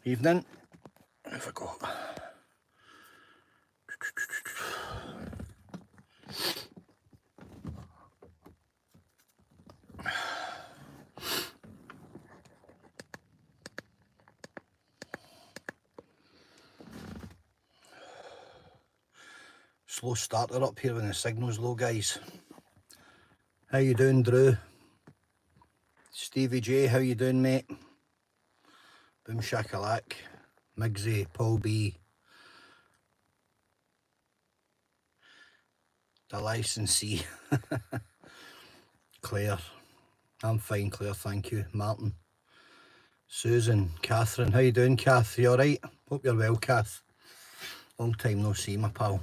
Evening. Have I got? Slow starter up here when the signal's low, guys. How you doing, Drew? Stevie J, how you doing, mate? Boom shakalak. Migsy, Paul B. The licensee. Claire. I'm fine, Claire, thank you. Martin. Susan, Catherine, how you doing, Kath? You alright? Hope you're well, Kath. Long time no see, my pal.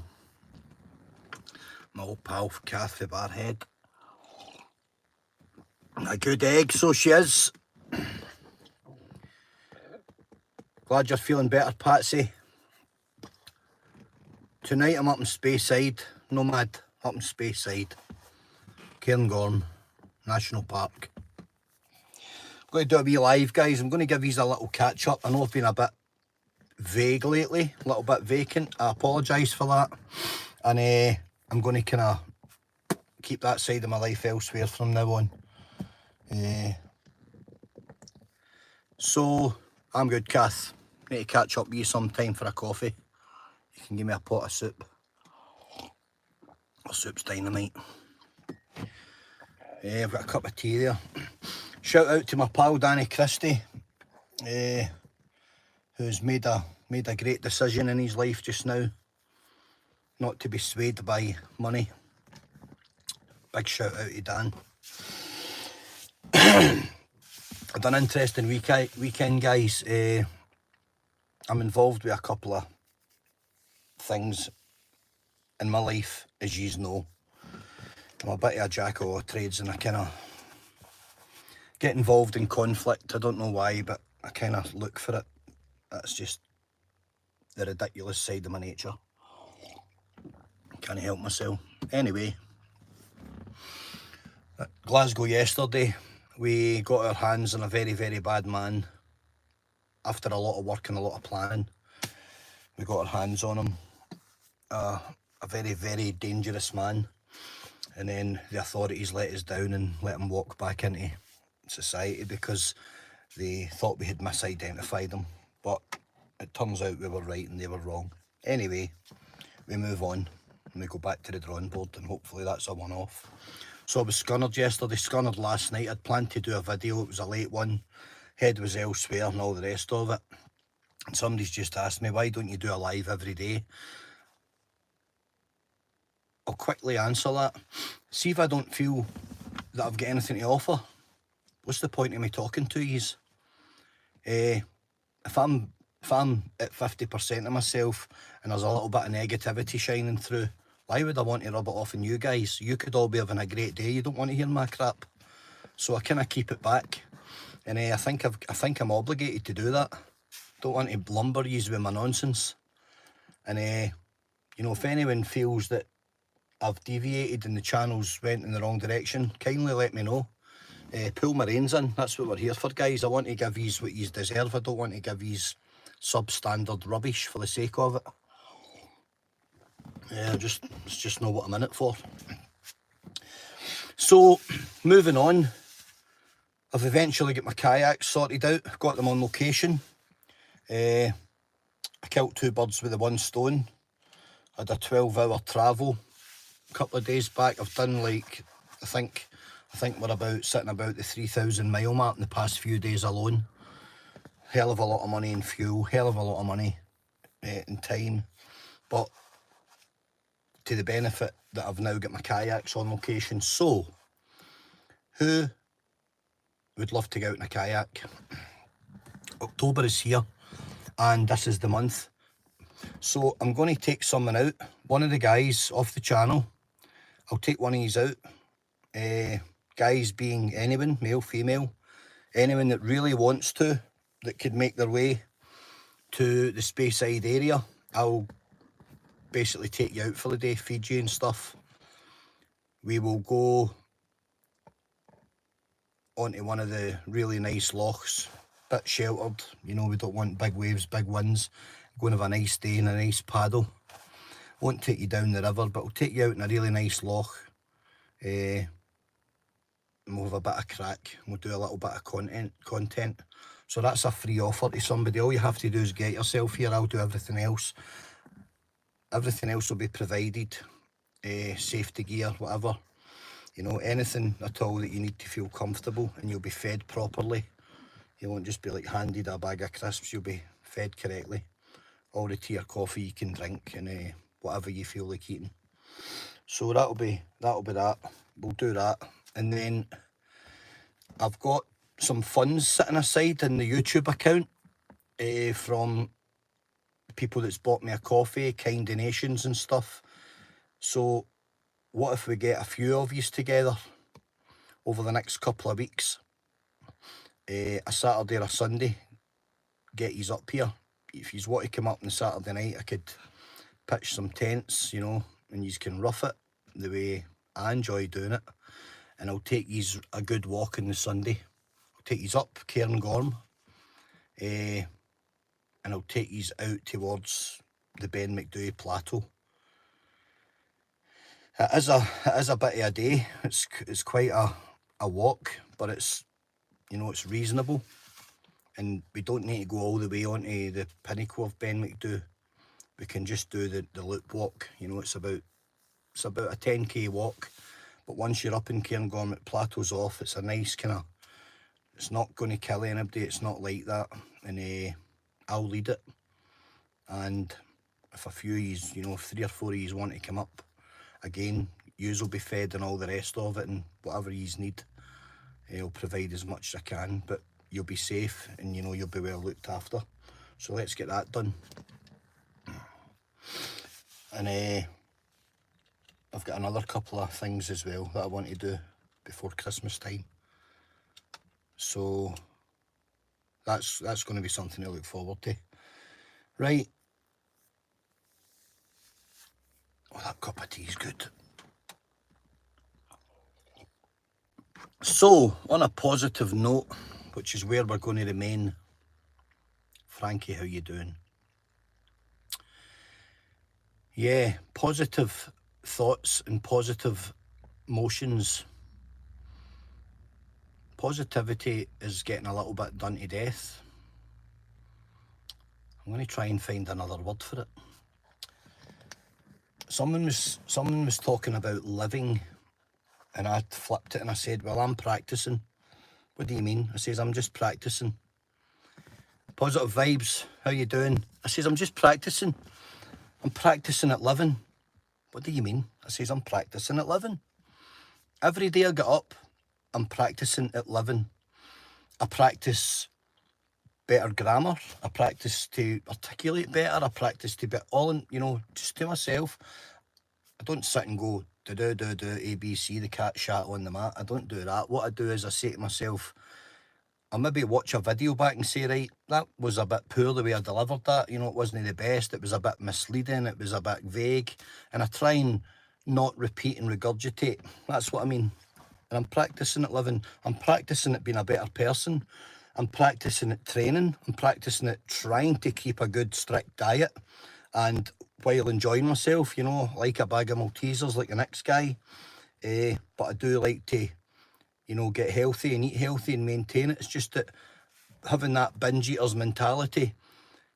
My old pal, Kath for Barhead. A good egg, so she is. Glad you're feeling better, Patsy. Tonight I'm up in Speyside, Nomad, up in Speyside. Cairngorm National Park. I'm going to do a wee live, guys. I'm going to give you a little catch up. I know I've been a bit vague lately, a little bit vacant. I apologise for that. And I'm going to kind of keep that side of my life elsewhere from now on. So, I'm good, Kath. Need to catch up with you sometime for a coffee. You can give me a pot of soup. The soup's dynamite. I've got a cup of tea there. Shout out to my pal Danny Christie, who's made a great decision in his life just now, not to be swayed by money. Big shout out to Dan. I've done an interesting weekend, guys. I'm involved with a couple of things in my life, as yous know. I'm a bit of a jack of all trades, and I kind of get involved in conflict. I don't know why, but I kind of look for it. That's just the ridiculous side of my nature. Can't help myself. Anyway, at Glasgow yesterday, we got our hands on a very, very bad man. After a lot of work and a lot of planning, we got our hands on him. A very, very dangerous man. And then the authorities let us down and let him walk back into society because they thought we had misidentified him. But it turns out we were right and they were wrong. Anyway, we move on and we go back to the drawing board, and hopefully that's a one-off. So I was scunnered yesterday, scunnered last night. I'd planned to do a video, it was a late one. Head was elsewhere and all the rest of it. And somebody's just asked me, why don't you do a live every day? I'll quickly answer that. See if I don't feel that I've got anything to offer, what's the point of me talking to yous? If I'm at 50% of myself and there's a little bit of negativity shining through, why would I want to rub it off on you guys? You could all be having a great day. You don't want to hear my crap. So I kind of keep it back. And I think I'm obligated to do that. Don't want to lumber yous with my nonsense. And you know, if anyone feels that I've deviated and the channel's went in the wrong direction, kindly let me know. Pull my reins in. That's what we're here for, guys. I want to give yous what yous deserve. I don't want to give yous substandard rubbish for the sake of it. It's just not what I'm in it for. So, moving on. I've eventually got my kayaks sorted out. Got them on location. I killed two birds with the one stone. I had a 12-hour travel a couple of days back. I've done like, I think we're sitting about the 3,000 mile mark in the past few days alone. Hell of a lot of money in fuel, hell of a lot of money in time, but to the benefit that I've now got my kayaks on location. So, who would love to go out in a kayak? October is here, and this is the month. So I'm going to take someone out, one of the guys off the channel. I'll take one of these out. Guys being anyone, male, female, anyone that really wants to, that could make their way to the Speyside area. I'll basically take you out for the day, feed you and stuff. We will go onto one of the really nice lochs, bit sheltered. You know, we don't want big waves, big winds. Go and have a nice day and a nice paddle. Won't take you down the river, but we'll take you out in a really nice loch. And we'll have a bit of crack. We'll do a little bit of content. So that's a free offer to somebody. All you have to do is get yourself here. I'll do everything else. Everything else will be provided. Safety gear, whatever. You know, anything at all that you need to feel comfortable, and you'll be fed properly. You won't just be like handed a bag of crisps. You'll be fed correctly. All the tea or coffee you can drink, and whatever you feel like eating. So that'll be that. We'll do that. And then I've got some funds sitting aside in the YouTube account from people that's bought me a coffee, kind donations and stuff. So what if we get a few of yous together over the next couple of weeks? A Saturday or a Sunday, get yous up here. If yous want to come up on Saturday night, I could pitch some tents, you know, and yous can rough it the way I enjoy doing it. And I'll take yous a good walk on the Sunday. I'll take yous up Cairngorm, and I'll take yous out towards the Ben Macdui Plateau. It is a bit of a day. It's quite a walk, but it's, you know, it's reasonable, and we don't need to go all the way onto the pinnacle of Ben Macdui. We can just do the loop walk. You know, it's about a 10k walk, but once you're up in Cairngorm, it plateaus off. It's a nice kind of, it's not going to kill anybody. It's not like that, and I'll lead it. And if a few of yous, you know, if 3 or 4 of yous want to come up, again, yous will be fed and all the rest of it, and whatever yous need, I'll provide as much as I can, but you'll be safe, and you know, you'll be well looked after. So let's get that done. And I've got another couple of things as well that I want to do before Christmas time. So that's going to be something to look forward to. Right. Oh, that cup of tea is good. So, on a positive note, which is where we're going to remain, Frankie, how you doing? Yeah, positive thoughts and positive motions. Positivity is getting a little bit done to death. I'm going to try and find another word for it. Someone was talking about living, and I flipped it and I said, well, I'm practicing. What do you mean? I says, I'm just practicing. Positive vibes, how you doing? I says, I'm just practicing. I'm practicing at living. What do you mean? I says, I'm practicing at living. Every day I get up, I'm practicing at living. I practice better grammar. I practice to articulate better. I practice to be all in, you know, just to myself. I don't sit and go, do, ABC, the cat shat on the mat. I don't do that. What I do is I say to myself, I'll maybe watch a video back and say, right, that was a bit poor the way I delivered that. You know, it wasn't the best. It was a bit misleading. It was a bit vague. And I try and not repeat and regurgitate. That's what I mean. And I'm practicing at living. I'm practicing at being a better person. I'm practicing at training. I'm practicing at trying to keep a good, strict diet. And while enjoying myself, you know, like a bag of Maltesers like the next guy. But I do like to, you know, get healthy and eat healthy and maintain it. It's just that having that binge eater's mentality,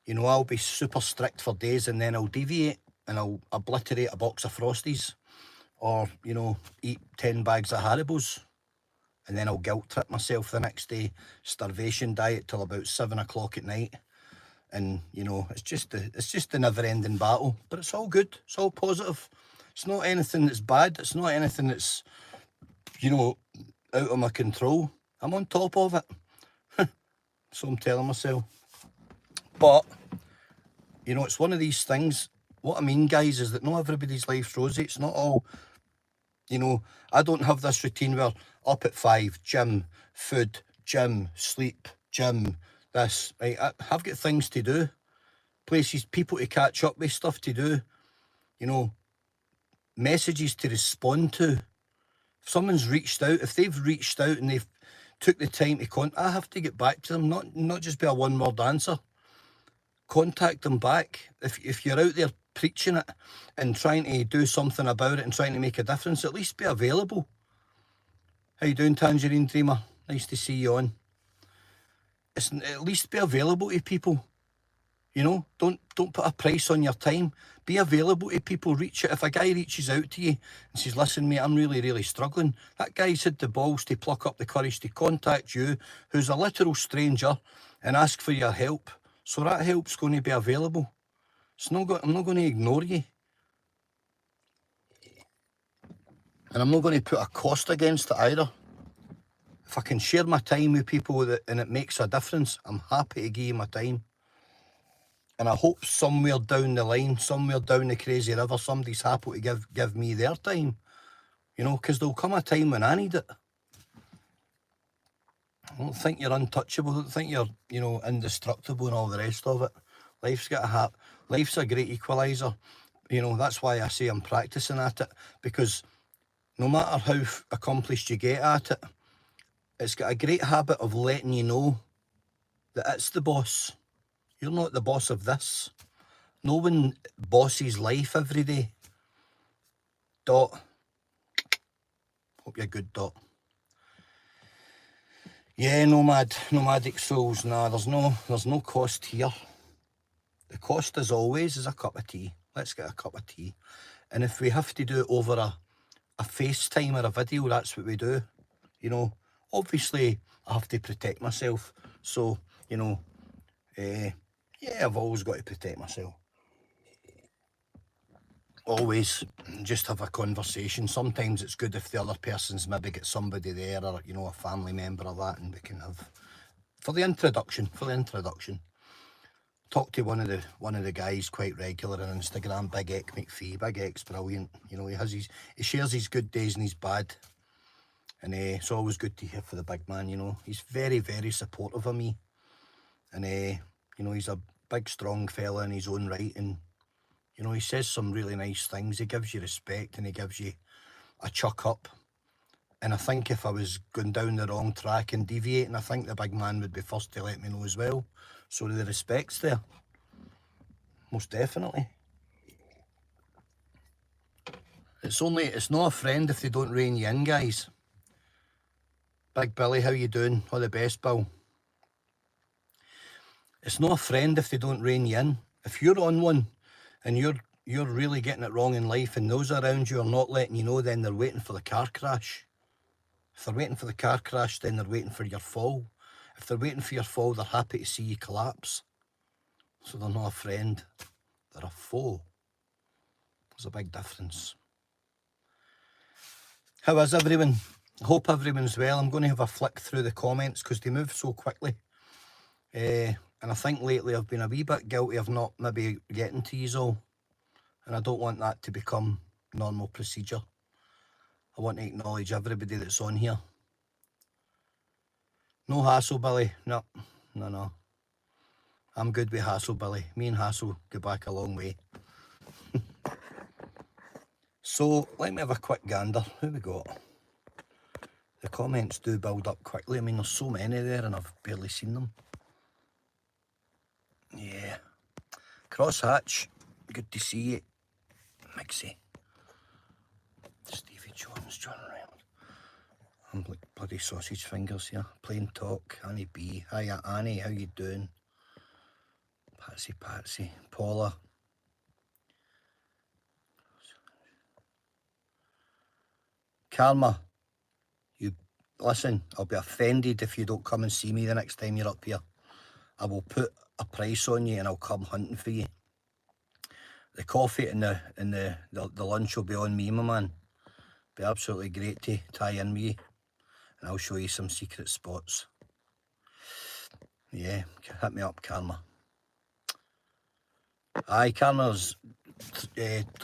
you know, I'll be super strict for days and then I'll deviate and I'll obliterate a box of Frosties, or, you know, eat 10 bags of Haribos, and then I'll guilt trip myself the next day, starvation diet till about 7 o'clock at night. And, you know, it's just a never-ending battle, but it's all good. It's all positive. It's not anything that's bad. It's not anything that's, you know, out of my control. I'm on top of it. So I'm telling myself. But, you know, it's one of these things. What I mean, guys, is that not everybody's life's rosy. It's not all, you know, I don't have this routine where up at 5, gym, food, gym, sleep, gym, this. Right, I've got things to do. Places, people to catch up with, stuff to do. You know, messages to respond to. If someone's reached out, if they've reached out and took the time to I have to get back to them, not just be a one-word answer. Contact them back. If you're out there preaching it and trying to do something about it and trying to make a difference, at least be available. How you doing, Tangerine Dreamer? Nice to see you on. At least be available to people. You know, don't put a price on your time. Be available to people. Reach out. If a guy reaches out to you and says, listen, mate, I'm really, really struggling, that guy's had the balls to pluck up the courage to contact you, who's a literal stranger, and ask for your help. So that help's going to be available. I'm not going to ignore you. And I'm not going to put a cost against it either. If I can share my time with people and it makes a difference, I'm happy to give you my time. And I hope somewhere down the line, somewhere down the crazy river, somebody's happy to give me their time. You know, because there'll come a time when I need it. I don't think you're untouchable. I don't think you're, you know, indestructible and all the rest of it. Life's a great equaliser. You know, that's why I say I'm practising at it. Because no matter how accomplished you get at it, it's got a great habit of letting you know that it's the boss. You're not the boss of this. No one bosses life every day. Dot. Hope you're good, Dot. Yeah, nomadic souls. Nah, there's no cost here. The cost, as always, is a cup of tea. Let's get a cup of tea. And if we have to do it over a FaceTime or a video, that's what we do. You know, obviously, I have to protect myself. So, you know, yeah, I've always got to protect myself. Always just have a conversation. Sometimes it's good if the other person's maybe got somebody there, or, you know, a family member or that, and we can have, for the introduction. Talk to one of the guys quite regular on Instagram, Big Ek McPhee. Big Ek's brilliant. You know, he shares his good days and his bad. And it's always good to hear for the big man, you know. He's very, very supportive of me. And, you know, he's a big, strong fella in his own right. And, you know, he says some really nice things. He gives you respect and he gives you a chuck up. And I think if I was going down the wrong track and deviating, I think the big man would be first to let me know as well. So the respect's there. Most definitely. It's not a friend if they don't rein you in, guys. Big Billy, how you doing? All the best, Bill. It's not a friend if they don't rein you in. If you're on one and you're really getting it wrong in life and those around you are not letting you know, then they're waiting for the car crash. If they're waiting for the car crash, then they're waiting for your fall. If they're waiting for your fall, they're happy to see you collapse. So they're not a friend, they're a foe. There's a big difference. How is everyone? I hope everyone's well. I'm going to have a flick through the comments because they move so quickly. And I think lately I've been a wee bit guilty of not maybe getting to yous all. And I don't want that to become normal procedure. I want to acknowledge everybody that's on here. No hassle, Billy. No. I'm good with hassle, Billy. Me and hassle go back a long way. So, let me have a quick gander. Who we got? The comments do build up quickly. I mean, there's so many there and I've barely seen them. Yeah. Crosshatch, good to see you. Mixie. Stevie Jones, John Ryan. I'm like bloody sausage fingers here. Plain talk. Annie B. Hiya, Annie. How you doing? Patsy. Paula. Karma. You listen, I'll be offended if you don't come and see me the next time you're up here. I will put a price on you and I'll come hunting for you. The coffee and the lunch will be on me, my man. Be absolutely great to tie in with you. And I'll show you some secret spots. Yeah, hit me up, Karma. Aye, Karma's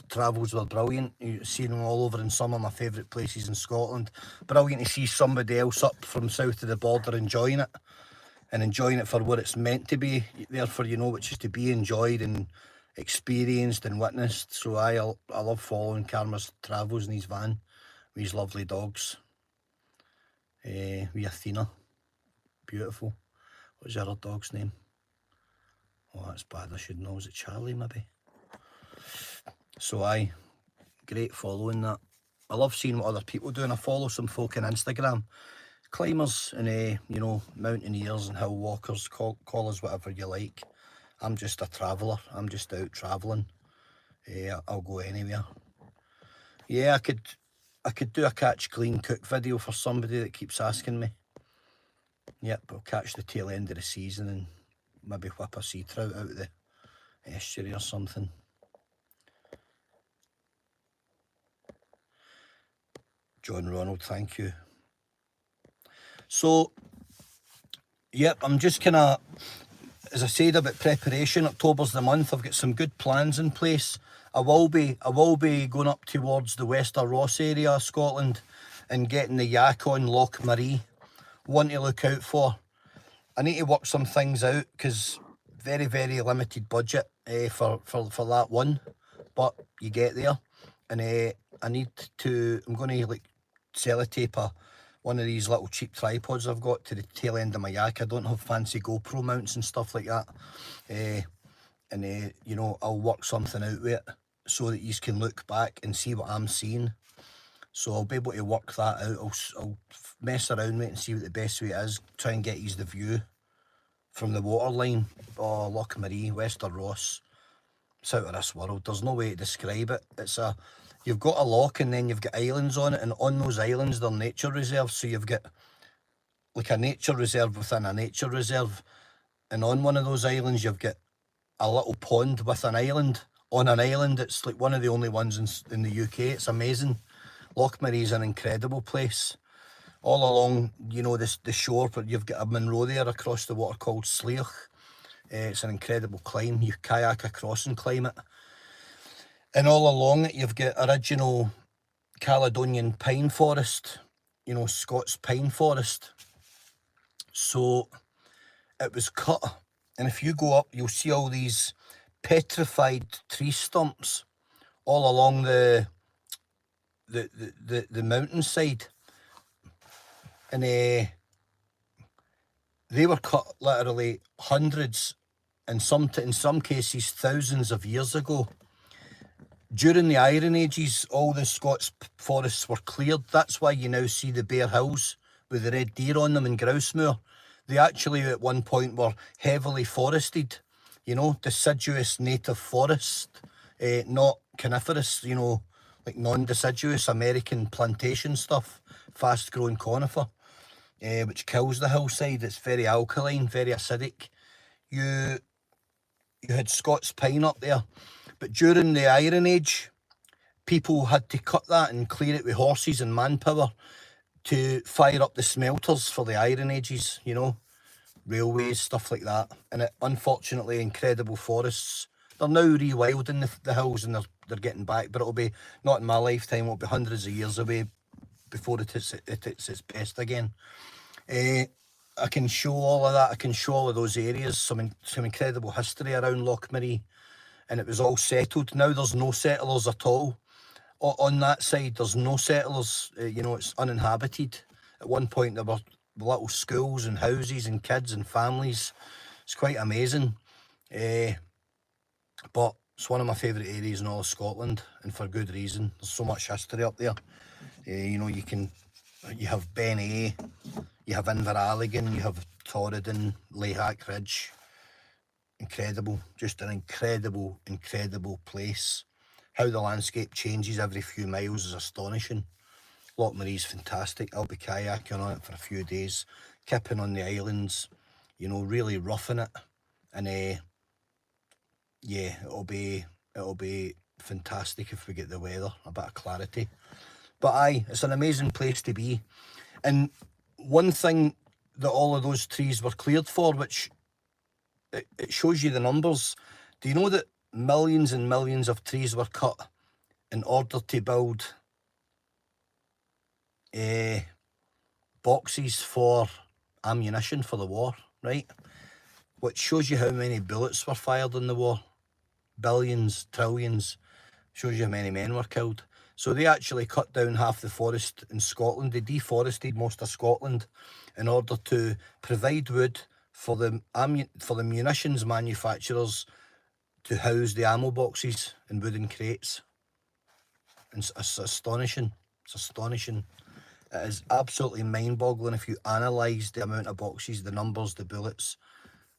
travels were brilliant. You've seen them all over in some of my favourite places in Scotland. Brilliant to see somebody else up from south of the border enjoying it. And enjoying it for what it's meant to be there for, you know, which is to be enjoyed and experienced and witnessed. So I love following Karma's travels in his van with his lovely dogs. With Athena. beautiful. What's your other dog's name? Oh, that's bad, I should know. Is it Charlie, maybe? So aye, great following that. I love seeing what other people do, and I follow some folk on Instagram, climbers and you know, mountaineers and hill walkers, call us whatever you like. I'm just a traveller. I'm just out travelling. I'll go anywhere. Yeah, I could do a catch, clean, cook video for somebody that keeps asking me. Yep, I'll catch the tail end of the season and maybe whip a sea trout out of the estuary or something. John Ronald, thank you. So, yep, I'm just kind of, as I said about preparation, October's the month. I've got some good plans in place. I will be going up towards the Wester Ross area of Scotland and getting the yak on Loch Maree. One to look out for. I need to work some things out because very, very limited budget for that one, but you get there. And I'm going to like sellotape one of these little cheap tripods I've got to the tail end of my yak. I don't have fancy GoPro mounts and stuff like that. You know, I'll work something out with it so that you can look back and see what I'm seeing. So I'll be able to work that out. I'll mess around with it and see what the best way is. Try and get you the view from the waterline. Oh, Loch Maree, Wester Ross. It's out of this world. There's no way to describe it. You've got a loch and then you've got islands on it, and on those islands they're nature reserves. So you've got like a nature reserve within a nature reserve, and on one of those islands you've got a little pond with an island on an island. It's like one of the only ones in the UK. It's amazing. Loch Maree is an incredible place. All along, you know, the shore, but you've got a Munro there across the water called Sleach. It's an incredible climb. You kayak across and climb it. And all along it, you've got original Caledonian pine forest, you know, Scots pine forest. So it was cut. And if you go up, you'll see all these petrified tree stumps all along the mountainside. And they were cut literally hundreds, and in some cases thousands of years ago. During the Iron Ages, all the Scots forests were cleared. That's why you now see the bare hills with the red deer on them in Grousemoor. They actually at one point were heavily forested, you know, deciduous native forest, not coniferous, you know, like non-deciduous American plantation stuff, fast-growing conifer, which kills the hillside. It's very alkaline, very acidic. You had Scots pine up there, but during the Iron Age, people had to cut that and clear it with horses and manpower to fire up the smelters for the Iron Ages, you know, railways, stuff like that. And unfortunately, incredible forests. They're now rewilding the hills, and they're getting back, but it'll be not in my lifetime. It'll be hundreds of years away before it's its best again. I can show all of that. I can show all of those areas. Some incredible history around Loch Maree, and it was all settled. Now there's no settlers at all. On that side, there's no settlers. You know, it's uninhabited. At one point, there were little schools and houses and kids and families. It's quite amazing. But it's one of my favourite areas in all of Scotland, and for good reason. There's so much history up there. You know, you have Ben A, you have Inveralligan, you have Torridon, Layhack Ridge. Incredible, just an incredible, incredible place. How the landscape changes every few miles is astonishing. Loch Maree's fantastic. I'll be kayaking on it for a few days, kipping on the islands, you know, really roughing it. And yeah, it'll be fantastic if we get the weather, a bit of clarity. But aye, it's an amazing place to be. And one thing that all of those trees were cleared for, which it shows you the numbers. Do you know that millions and millions of trees were cut in order to build boxes for ammunition for the war, right? Which shows you how many bullets were fired in the war. Billions, trillions. Shows you how many men were killed. So they actually cut down half the forest in Scotland. They deforested most of Scotland in order to provide wood for the munitions manufacturers to house the ammo boxes in wooden crates. And it's astonishing. It's astonishing. It is absolutely mind-boggling if you analyse the amount of boxes, the numbers, the bullets.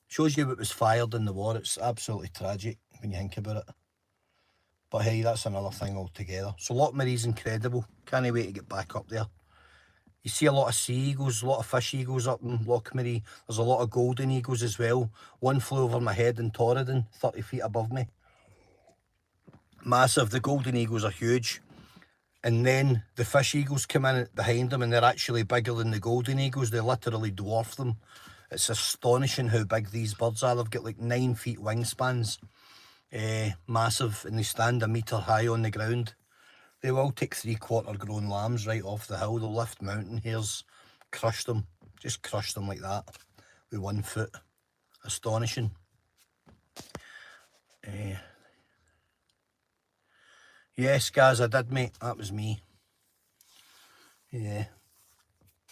Shows you what was fired in the war. It's absolutely tragic when you think about it. But hey, that's another thing altogether. So Loch Maree's incredible. Can't wait to get back up there. You see a lot of sea eagles, a lot of fish eagles up in Loch Maree. There's a lot of golden eagles as well. One flew over my head in Torridon, 30 feet above me. Massive. The golden eagles are huge. And then the fish eagles come in behind them and they're actually bigger than the golden eagles. They literally dwarf them. It's astonishing how big these birds are. They've got like 9 feet wingspans. Massive, and they stand a metre high on the ground. They will take 3/4 grown lambs right off the hill. They'll lift mountain hares, crush them, just crush them like that with 1 foot. Astonishing. Yes, Gaz, I did, mate. That was me. Yeah,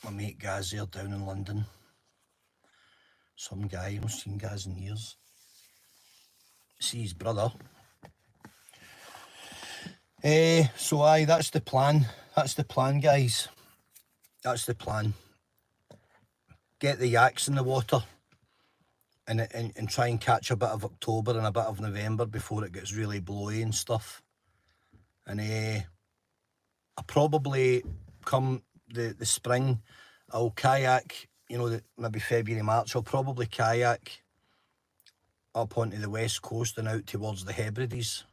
my mate Gaz there down in London. Some guy, I've not seen Gaz in years. See his brother. So aye, that's the plan. That's the plan, guys. That's the plan. Get the yaks in the water and try and catch a bit of October and a bit of November before it gets really blowy and stuff. And I probably come the spring, I'll kayak, you know, maybe February, March, I'll probably kayak up onto the west coast and out towards the Hebrides.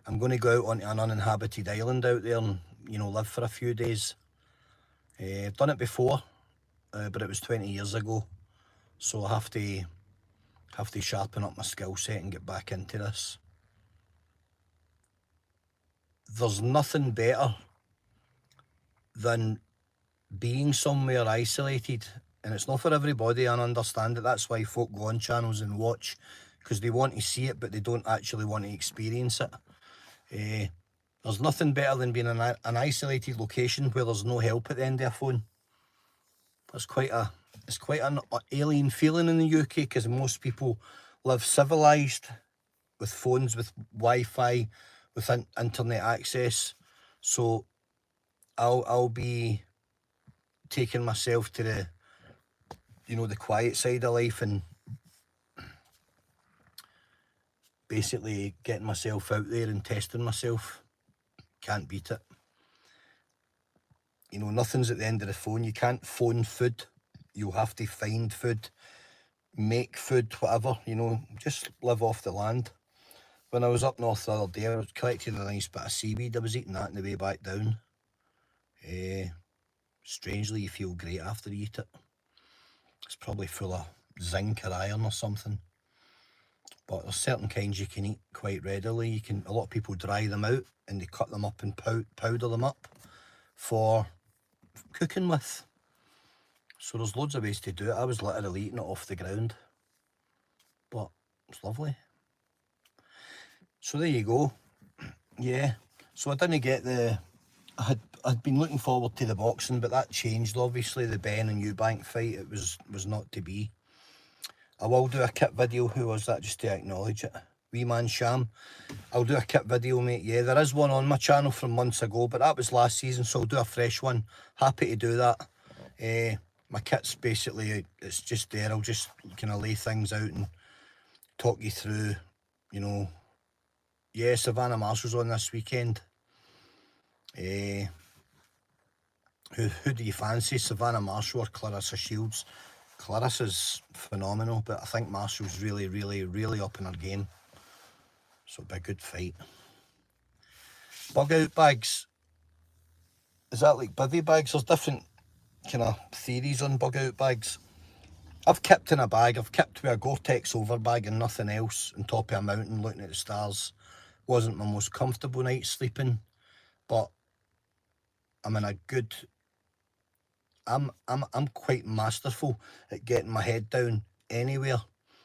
I'm going to go out onto an uninhabited island out there and, you know, live for a few days. I've done it before, but it was 20 years ago. So I have to sharpen up my skill set and get back into this. There's nothing better than being somewhere isolated, and it's not for everybody, and I understand it. That's why folk go on channels and watch, because they want to see it but they don't actually want to experience it. There's nothing better than being in an isolated location where there's no help at the end of a phone. It's quite an alien feeling in the UK, because most people live civilised with phones, with Wi-Fi, with internet access. So I'll be taking myself to the, you know, the quiet side of life and basically getting myself out there and testing myself. Can't beat it. You know, nothing's at the end of the phone. You can't phone food. You'll have to find food, make food, whatever, you know, just live off the land. When I was up north the other day, I was collecting a nice bit of seaweed. I was eating that on the way back down. Strangely, you feel great after you eat it. It's probably full of zinc or iron or something. But there's certain kinds you can eat quite readily. A lot of people dry them out and they cut them up and powder them up for cooking with. So there's loads of ways to do it. I was literally eating it off the ground, but it's lovely. So there you go. Yeah, so I didn't get I'd been looking forward to the boxing, but that changed obviously. The Ben and Eubank fight, it was not to be. I will do a kit video. Who was that? Just to acknowledge it. Wee Man Sham. I'll do a kit video, mate. Yeah, there is one on my channel from months ago, but that was last season, so I'll do a fresh one. Happy to do that. My kit's basically, it's just there. I'll just kind of lay things out and talk you through, you know. Yeah, Savannah Marshall's on this weekend. Who do you fancy, Savannah Marshall or Clarissa Shields? Clarissa's phenomenal, but I think Marshall's really, really, really up in her game. So it'll be a good fight. Bug out bags. Is that like bivvy bags? There's different kind of theories on bug out bags. I've kept in a bag. I've kept with a Gore-Tex over bag and nothing else on top of a mountain looking at the stars. Wasn't my most comfortable night sleeping, but I'm in a good... I'm quite masterful at getting my head down anywhere.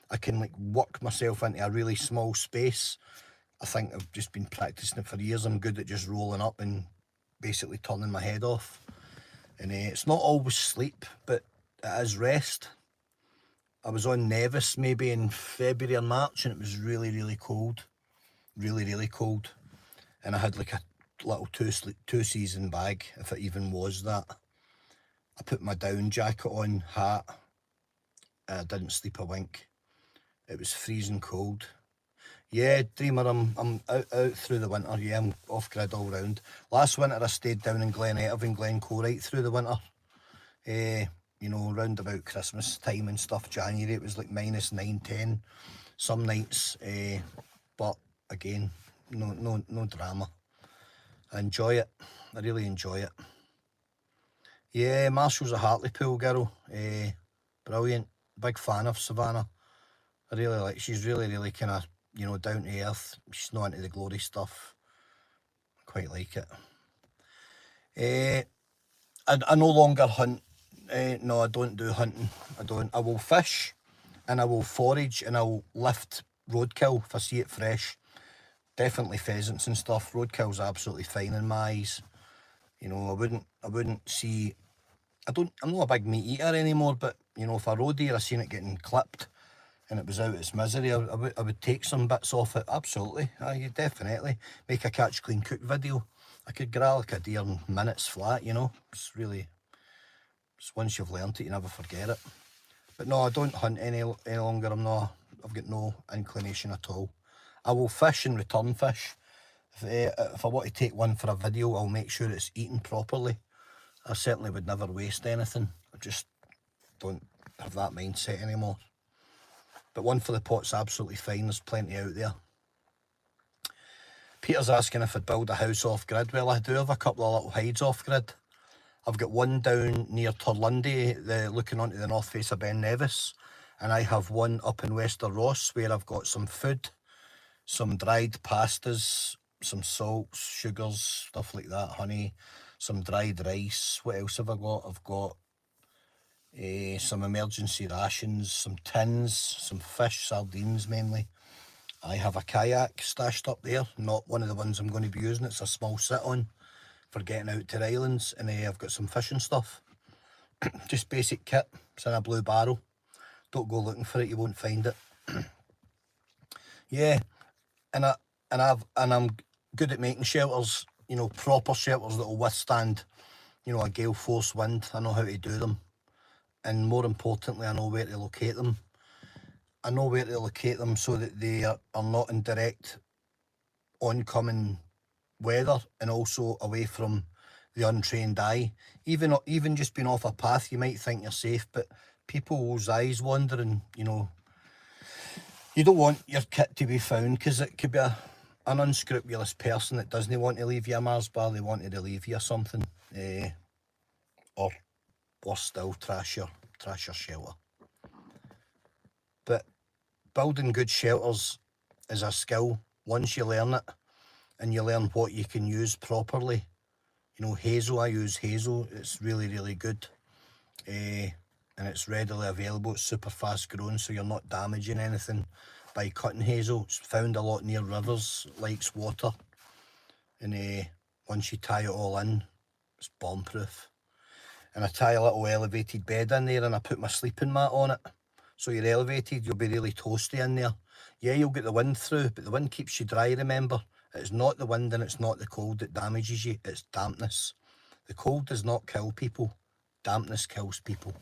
I can like work myself into a really small space I think I've just been practising it for years. I'm good at just rolling up and basically turning my head off. And it's not always sleep, but it is rest. I was on Nevis maybe in February or March, and it was really, really cold. Really, really cold. And I had like a little two-season bag, if it even was that. I put my down jacket on, hat. I didn't sleep a wink. It was freezing cold. Yeah, Dreamer, I'm out through the winter. Yeah, I'm off grid all round. Last winter I stayed down in Glen Etive and Glencoe right through the winter. You know, round about Christmas time and stuff, January, it was like -9, 10 some nights. But again, no drama. I enjoy it. I really enjoy it. Yeah, Marshall's a Hartlepool girl. Brilliant. Big fan of Savannah. I really like, she's really, really kind of, you know, down to earth. She's not into the glory stuff. I quite like it. I no longer hunt. No, I don't do hunting. I don't. I will fish and I will forage and I'll lift roadkill if I see it fresh. Definitely pheasants and stuff. Roadkill's absolutely fine in my eyes. You know, I wouldn't see, I'm not a big meat eater anymore, but you know, if a roe deer, I seen it getting clipped and it was out its misery, I would take some bits off it. Absolutely. You definitely make a catch clean cook video. I could grill like a deer in minutes flat, you know. It's really, once you've learnt it, you never forget it. But no, I don't hunt any longer. I've got no inclination at all. I will fish and return fish. If I want to take one for a video, I'll make sure it's eaten properly. I certainly would never waste anything. I just don't have that mindset anymore. But one for the pot's absolutely fine. There's plenty out there. Peter's asking if I'd build a house off grid. Well, I do have a couple of little hides off grid. I've got one down near Torlundy, looking onto the north face of Ben Nevis. And I have one up in Wester Ross where I've got some food, some dried pastas, some salts, sugars, stuff like that, honey, some dried rice. What else have I got? I've got some emergency rations, some tins, some fish, sardines mainly. I have a kayak stashed up there, not one of the ones I'm going to be using. It's a small sit-on for getting out to the islands, and I've got some fishing stuff. Just basic kit. It's in a blue barrel. Don't go looking for it, you won't find it. Yeah, and I'm good at making shelters, you know, proper shelters that will withstand, you know, a gale force wind. I know how to do them, and more importantly, I know where to locate them. I know where to locate them so that they are not in direct oncoming weather and also away from the untrained eye. Even just being off a path, you might think you're safe, but people's eyes wandering, you know, you don't want your kit to be found because it could be an unscrupulous person that doesn't want to leave you a Mars bar. They wanted to leave you something, or worse still, trash your shelter. But building good shelters is a skill. Once you learn it and you learn what you can use properly, you know, hazel, I use hazel. It's really, really good. And it's readily available. It's super fast growing, so you're not damaging anything by cutting hazel. It's found a lot near rivers, likes water. And once you tie it all in, it's bomb-proof. And I tie a little elevated bed in there and I put my sleeping mat on it. So you're elevated, you'll be really toasty in there. Yeah, you'll get the wind through, but the wind keeps you dry, remember. It's not the wind and it's not the cold that damages you, it's dampness. The cold does not kill people, dampness kills people.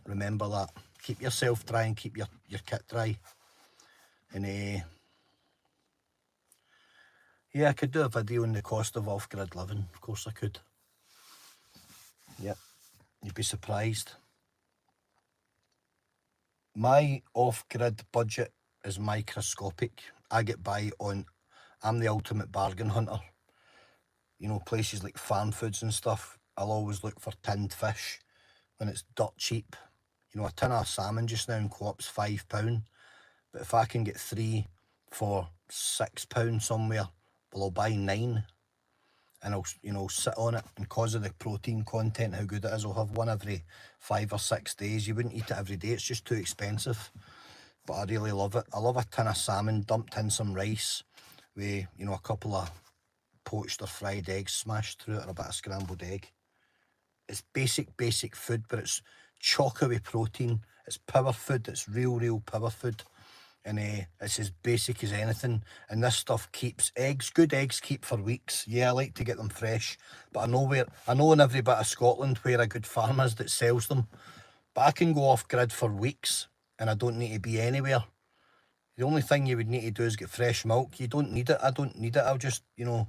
Remember that. Keep yourself dry and keep your kit dry. And yeah, I could do a video on the cost of off-grid living. Of course I could. Yep, you'd be surprised. My off-grid budget is microscopic. I get by on, I'm the ultimate bargain hunter. You know, places like farm foods and stuff, I'll always look for tinned fish when it's dirt cheap. You know, a tin of salmon just now in Co-op's £5. But if I can get 3 for £6 somewhere, well, I'll buy 9 and I'll, you know, sit on it. And because of the protein content, how good it is, I'll have one every 5 or 6 days. You wouldn't eat it every day, it's just too expensive. But I really love it. I love a tin of salmon dumped in some rice with, you know, a couple of poached or fried eggs smashed through it, or a bit of scrambled egg. It's basic food, but it's chock away protein. It's power food. It's real power food. And it's as basic as anything. And this stuff keeps eggs. Good eggs keep for weeks. Yeah, I like to get them fresh, but I know in every bit of Scotland where a good farm is that sells them. But I can go off grid for weeks, and I don't need to be anywhere. The only thing you would need to do is get fresh milk. You don't need it. I don't need it. I'll just, you know,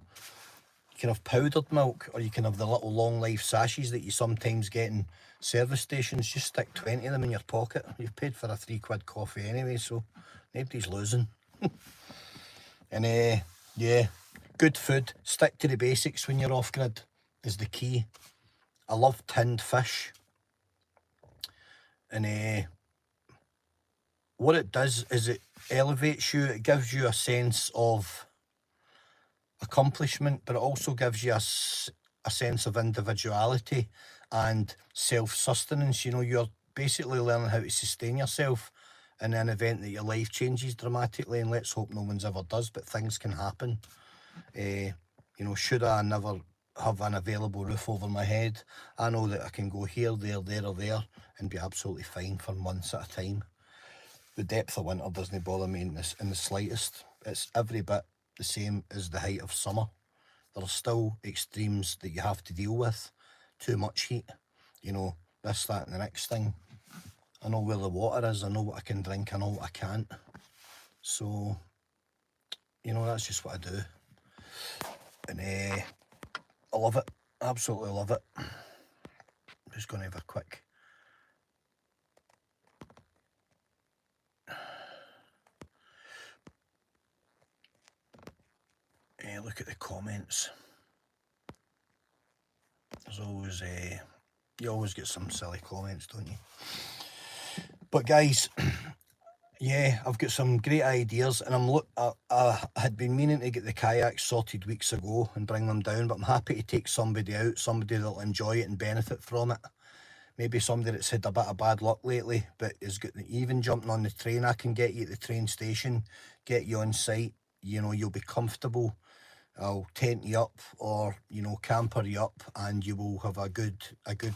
you can have powdered milk, or you can have the little long life sachets that you sometimes get in service stations. Just stick 20 of them in your pocket. You've paid for a £3 coffee anyway, so nobody's losing. And yeah, good food. Stick to the basics when you're off grid is the key. I love tinned fish. And what it does is it elevates you. It gives you a sense of accomplishment, but it also gives you a sense of individuality and self-sustenance. You know, you're basically learning how to sustain yourself in an event that your life changes dramatically, and let's hope no one's ever does, but things can happen. You know, should I never have an available roof over my head, I know that I can go here, there, or there and be absolutely fine for months at a time. The depth of winter doesn't bother me in the slightest. It's every bit the same as the height of summer. There are still extremes that you have to deal with. Too much heat, you know, this, that and the next thing. I know where the water is, I know what I can drink, I know what I can't. So, you know, that's just what I do. And I love it, absolutely love it. I'm just going to have a quick look at the comments. There's always you always get some silly comments, don't you? But guys, yeah, I've got some great ideas, and I had been meaning to get the kayaks sorted weeks ago and bring them down, but I'm happy to take somebody out, somebody that'll enjoy it and benefit from it. Maybe somebody that's had a bit of bad luck lately, but is got even jumping on the train. I can get you at the train station, get you on site. You know, you'll be comfortable. I'll tent you up, or, you know, camper you up, and you will have a good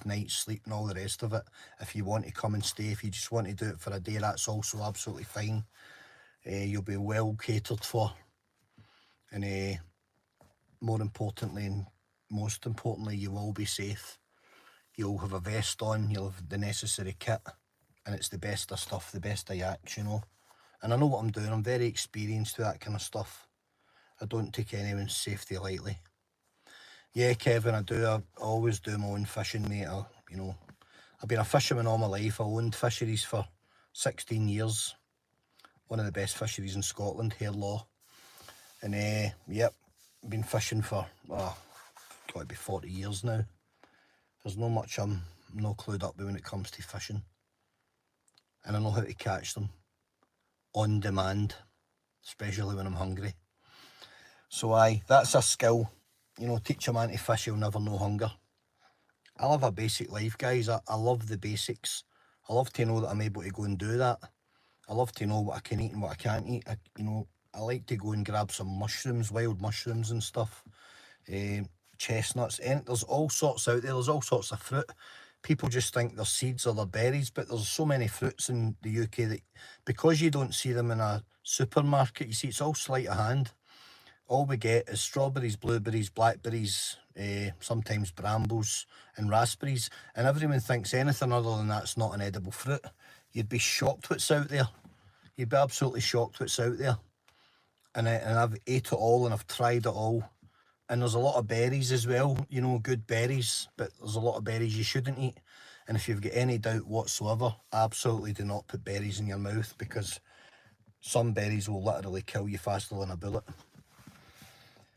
night's sleep and all the rest of it. If you want to come and stay, if you just want to do it for a day, that's also absolutely fine. You'll be well catered for, and more importantly, and most importantly, you will be safe. You'll have a vest on, you'll have the necessary kit, and it's the best of stuff, the best of yaks, you know. And I know what I'm doing. I'm very experienced with that kind of stuff. I don't take anyone's safety lightly. Yeah, Kevin, I do. I always do my own fishing, mate. You know, I've been a fisherman all my life. I owned fisheries for 16 years. One of the best fisheries in Scotland, Law. And yep, been fishing for, got to be 40 years now. There's no much I'm no clued up with when it comes to fishing. And I know how to catch them on demand, especially when I'm hungry. So that's a skill. You know, teach a man to fish, he'll never know hunger. I live a basic life, guys. I love the basics. I love to know that I'm able to go and do that. I love to know what I can eat and what I can't eat. You know, I like to go and grab some mushrooms, wild mushrooms and stuff. Chestnuts, and there's all sorts out there. There's all sorts of fruit. People just think they're seeds or they're berries, but there's so many fruits in the UK that because you don't see them in a supermarket, you see, it's all sleight of hand. All we get is strawberries, blueberries, blackberries, sometimes brambles and raspberries, and everyone thinks anything other than that's not an edible fruit. You'd be shocked what's out there. You'd be absolutely shocked what's out there. And I've ate it all and I've tried it all. And there's a lot of berries as well, you know, good berries, but there's a lot of berries you shouldn't eat. And if you've got any doubt whatsoever, absolutely do not put berries in your mouth, because some berries will literally kill you faster than a bullet.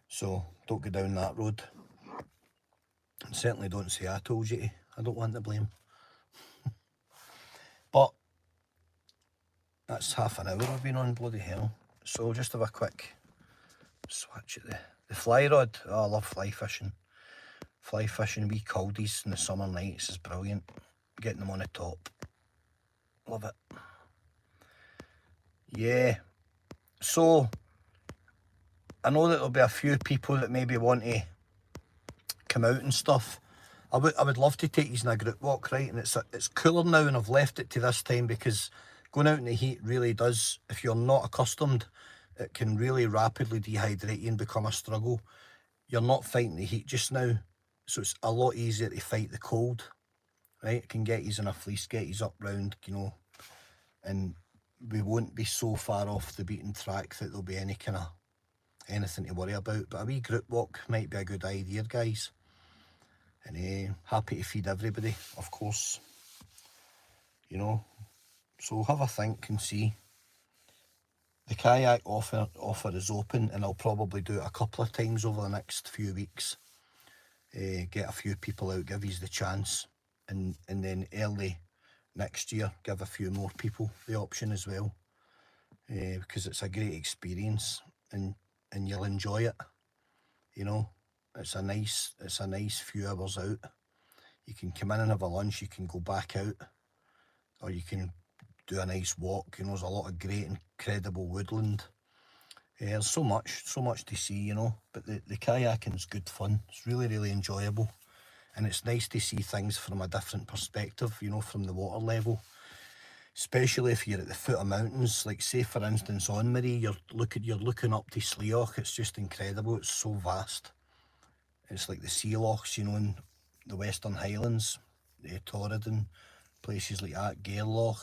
So don't go down that road. And certainly don't say I told you to. I don't want the blame. But that's half an hour I've been on, bloody hell. So just have a quick swatch at the fly rod. Oh, I love fly fishing. Fly fishing, wee caldies in the summer nights is brilliant. Getting them on the top. Love it. Yeah. So I know that there'll be a few people that maybe want to come out and stuff. I would love to take these in a group walk, right? And it's cooler now, and I've left it to this time because going out in the heat really does, if you're not accustomed, it can really rapidly dehydrate you and become a struggle. You're not fighting the heat just now, so it's a lot easier to fight the cold, right? It can get you in a fleece, get you up round, you know, and we won't be so far off the beaten track that there'll be any kind of anything to worry about. But a wee group walk might be a good idea, guys. And happy to feed everybody, of course, you know. So have a think and see. The kayak offer is open, and I'll probably do it a couple of times over the next few weeks. Get a few people out, give you the chance, and then early next year give a few more people the option as well, because it's a great experience, and you'll enjoy it. You know, it's a nice few hours out. You can come in and have a lunch, you can go back out, or you can do a nice walk. You know, there's a lot of great, incredible woodland. There's so much to see, you know. But the kayaking's good fun. It's really, really enjoyable. And it's nice to see things from a different perspective, you know, from the water level. Especially if you're at the foot of mountains, like say for instance on Maree, you're looking up to Sleoch. It's just incredible. It's so vast. It's like the sea lochs, you know, in the Western Highlands, Torridon, places like that, Gairloch.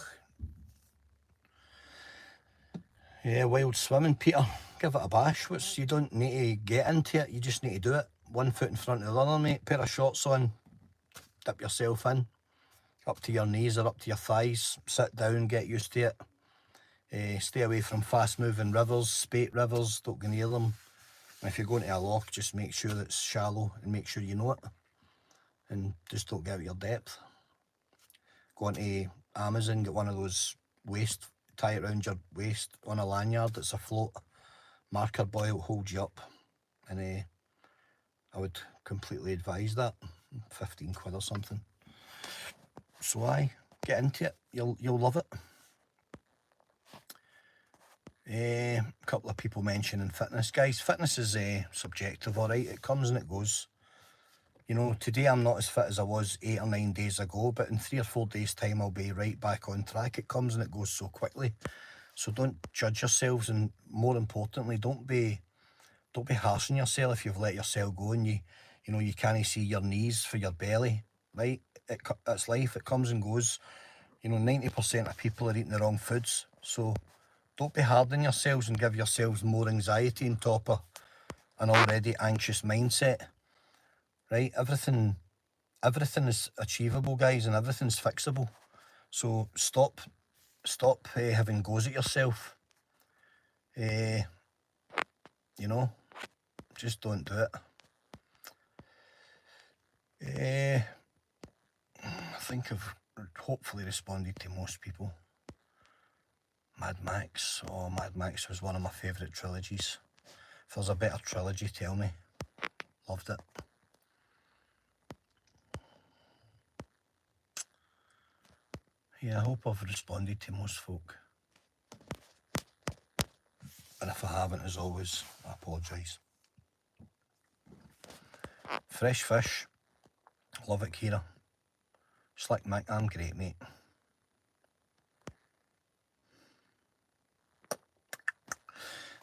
Yeah, wild swimming, Peter. Give it a bash. You don't need to get into it, you just need to do it. One foot in front of the other, mate. Pair of shorts on, dip yourself in, up to your knees or up to your thighs. Sit down, get used to it. Stay away from fast-moving rivers, spate rivers, don't go near them. And if you're going to a loch, just make sure that it's shallow and make sure you know it. And just don't get out your depth. Go into Amazon, get one of those tie it around your waist on a lanyard. It's a float marker buoy, will hold you up. And I would completely advise that. 15 quid or something. So get into it. You'll love it. A couple of people mentioning fitness. Guys, fitness is subjective, alright? It comes and it goes. You know, today I'm not as fit as I was 8 or 9 days ago, but in 3 or 4 days' time I'll be right back on track. It comes and it goes so quickly. So don't judge yourselves, and more importantly, don't be harsh on yourself if you've let yourself go and you know you can't see your knees for your belly, right? It's life, it comes and goes. You know, 90% of people are eating the wrong foods. So don't be hard on yourselves and give yourselves more anxiety on top of an already anxious mindset. Right, everything is achievable, guys, and everything's fixable. So stop having goes at yourself. You know, just don't do it. I think I've hopefully responded to most people. Mad Max was one of my favourite trilogies. If there's a better trilogy, tell me. Loved it. Yeah, I hope I've responded to most folk. And if I haven't, as always, I apologise. Fresh fish. Love it, Kira. Slick Mick, I'm great, mate.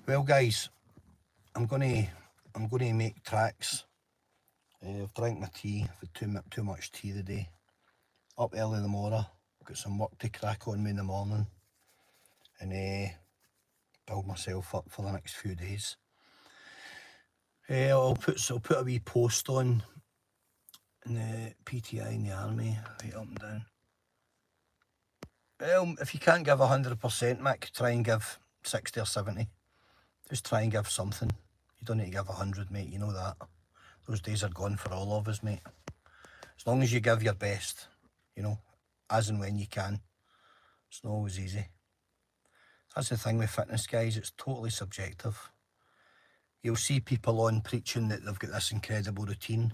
Well, guys, I'm gonna make tracks. I've drank my tea. I've had too much tea today. Up early in the morning. Got some work to crack on me in the morning. And build myself up for the next few days. I'll put a wee post on in the PTI in the army, right up and down. Well, if you can't give 100%, Mick, try and give 60 or 70. Just try and give something. You don't need to give 100, mate, you know that. Those days are gone for all of us, mate. As long as you give your best, you know, as and when you can. It's not always easy. That's the thing with fitness, guys, it's totally subjective. You'll see people on preaching that they've got this incredible routine.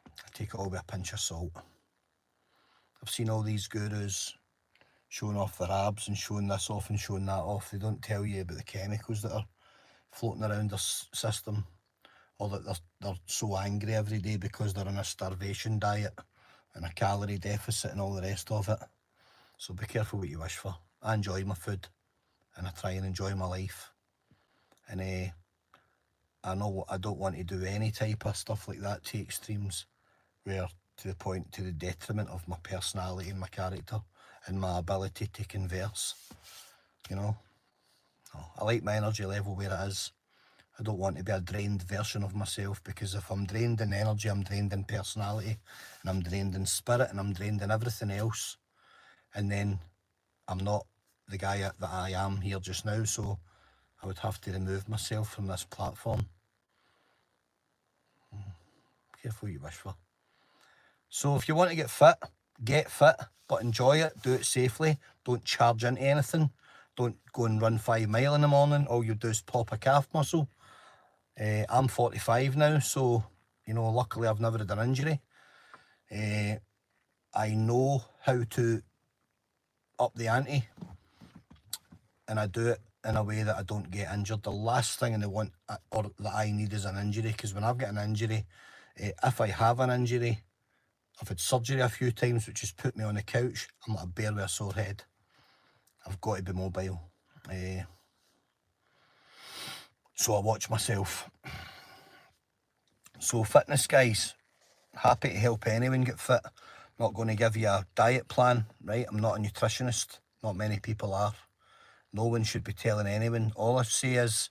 I take it all with a pinch of salt. I've seen all these gurus showing off their abs and showing this off and showing that off. They don't tell you about the chemicals that are floating around their system, or that they're so angry every day because they're on a starvation diet and a calorie deficit and all the rest of it. So be careful what you wish for. I enjoy my food and I try and enjoy my life. And I know I don't want to do any type of stuff like that to extremes, where to the point, to the detriment of my personality and my character and my ability to converse, you know. I like my energy level where it is. I don't want to be a drained version of myself, because if I'm drained in energy, I'm drained in personality, and I'm drained in spirit, and I'm drained in everything else, and then I'm not the guy that I am here just now, so I would have to remove myself from this platform. Careful what you wish for. So if you want to get fit, but enjoy it, do it safely, don't charge into anything, don't go and run 5 miles in the morning, all you do is pop a calf muscle. I'm 45 now, so, you know, luckily I've never had an injury. I know how to up the ante, and I do it in a way that I don't get injured. The last thing I want, or that I need, is an injury, because when I've got an injury, if I have an injury, I've had surgery a few times, which has put me on the couch. I'm like a bear with a sore head. I've got to be mobile. So I watch myself. So fitness guys, happy to help anyone get fit. Not going to give you a diet plan, right? I'm not a nutritionist. Not many people are. No one should be telling anyone. All I say is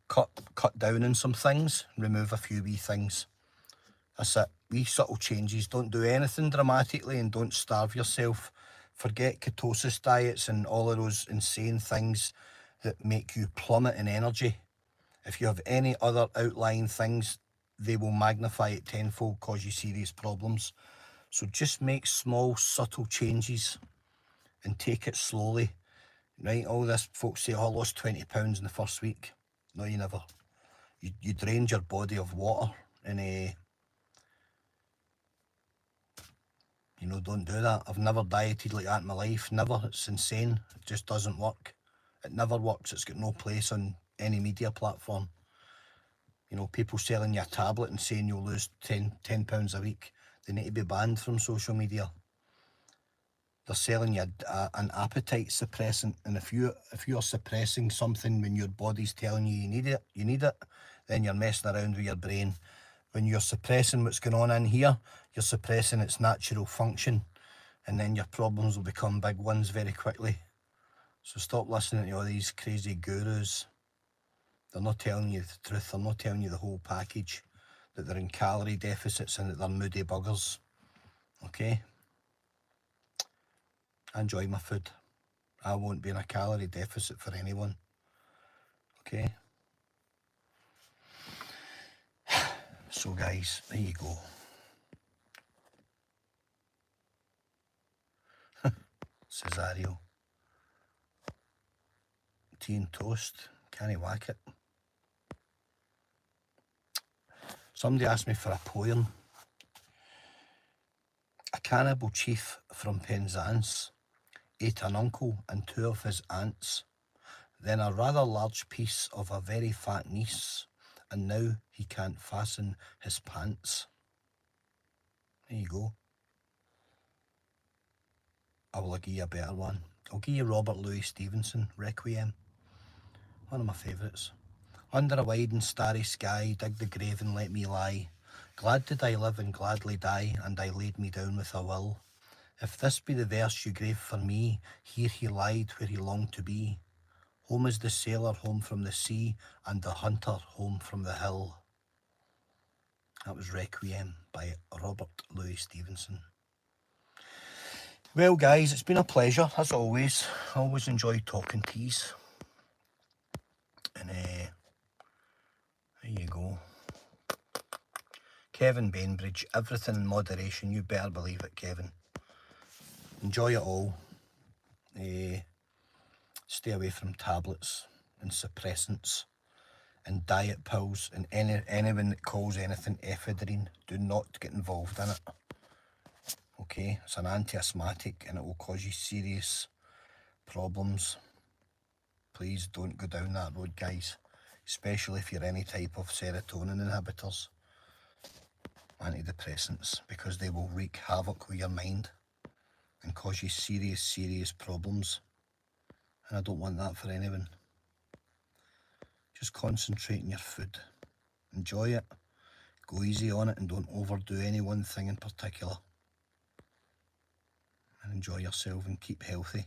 cut down on some things, remove a few wee things. That's it. Wee subtle changes. Don't do anything dramatically, and don't starve yourself. Forget ketosis diets and all of those insane things that make you plummet in energy. If you have any other outlying things, they will magnify it tenfold, cause you serious problems. So just make small, subtle changes and take it slowly, right? All this folks say, oh, I lost 20 pounds in the first week. No, you never. You drained your body of water, and you know, don't do that. I've never dieted like that in my life. Never. It's insane. It just doesn't work. It never works. It's got no place on any media platform. You know, people selling you a tablet and saying you'll lose 10 pounds a week. They need to be banned from social media. They're selling you an appetite suppressant, and if you're suppressing something when your body's telling you you need it, then you're messing around with your brain. When you're suppressing what's going on in here, you're suppressing its natural function, and then your problems will become big ones very quickly. So stop listening to all these crazy gurus. They're not telling you the truth. They're not telling you the whole package, that they're in calorie deficits and that they're moody buggers. Okay? I enjoy my food. I won't be in a calorie deficit for anyone. Okay? So guys, there you go. Cesario. Tea and toast. Can't whack it. Somebody asked me for a poem. A cannibal chief from Penzance ate an uncle and 2 of his aunts, then a rather large piece of a very fat niece, and now he can't fasten his pants. There you go. I will give you a better one. I'll give you Robert Louis Stevenson, Requiem. One of my favourites. Under a wide and starry sky, dig the grave and let me lie. Glad did I live and gladly die, and I laid me down with a will. If this be the verse you grave for me, here he lied where he longed to be. Home is the sailor home from the sea, and the hunter home from the hill. That was Requiem by Robert Louis Stevenson. Well guys, it's been a pleasure as always. I always enjoy talking teas. And there you go. Kevin Bainbridge, everything in moderation. You better believe it, Kevin. Enjoy it all. Stay away from tablets and suppressants and diet pills, and anyone that calls anything ephedrine. Do not get involved in it. Okay, it's an anti-asthmatic and it will cause you serious problems. Please don't go down that road, guys. especially if you're any type of serotonin inhibitors, antidepressants, because they will wreak havoc with your mind and cause you serious problems. And I don't want that for anyone. Just concentrate on your food. Enjoy it. Go easy on it and don't overdo any one thing in particular. And enjoy yourself and keep healthy.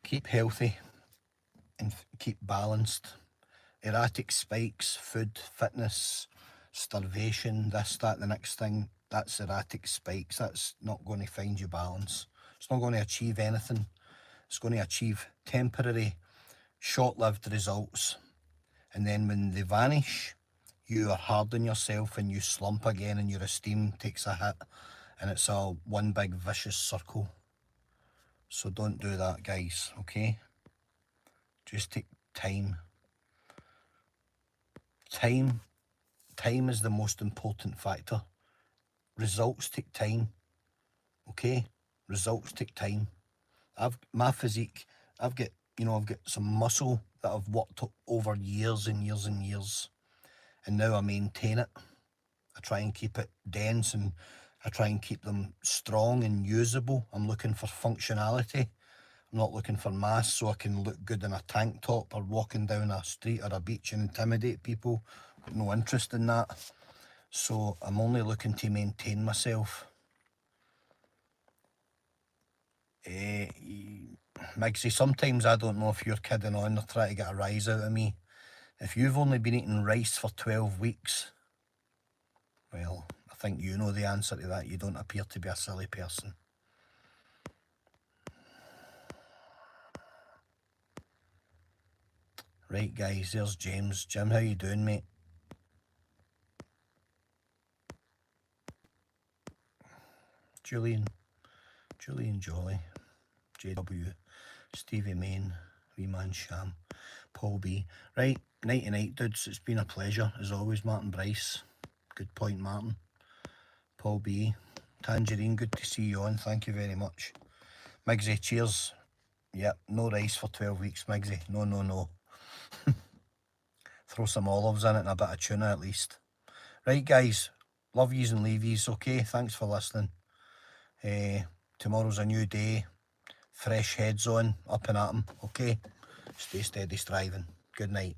Keep healthy and keep balanced. Erratic spikes, food, fitness, starvation, this, that, the next thing, that's erratic spikes. That's not going to find you balance. It's not going to achieve anything. It's going to achieve temporary, short-lived results. And then when they vanish, you are hard on yourself and you slump again and your esteem takes a hit. And it's a one big vicious circle. So don't do that, guys, okay? Just take time. Time is the most important factor. Results take time, okay? Results take time. My physique, I've got some muscle that I've worked up over years and years and years, and now I maintain it. I try and keep it dense and I try and keep them strong and usable. I'm looking for functionality. I'm not looking for mass so I can look good in a tank top or walking down a street or a beach and intimidate people. I've got no interest in that. So I'm only looking to maintain myself. Migsy, sometimes I don't know if you're kidding on or trying to get a rise out of me. If you've only been eating rice for 12 weeks, well, I think you know the answer to that. You don't appear to be a silly person. Right, guys, there's James. Jim, how you doing, mate? Julian Jolly, JW, Stevie Main, Reman Sham, Paul B. Right, night dudes. It's been a pleasure as always. Martin Bryce, good point, Martin. Paul B, Tangerine, good to see you on. Thank you very much. Migsy, cheers. Yep, no rice for 12 weeks, Migsy. No. Throw some olives in it and a bit of tuna at least. Right, guys, love yous and leave yous, okay? Thanks for listening. Tomorrow's a new day. Fresh heads on, up and at 'em, okay? Stay steady striving. Good night.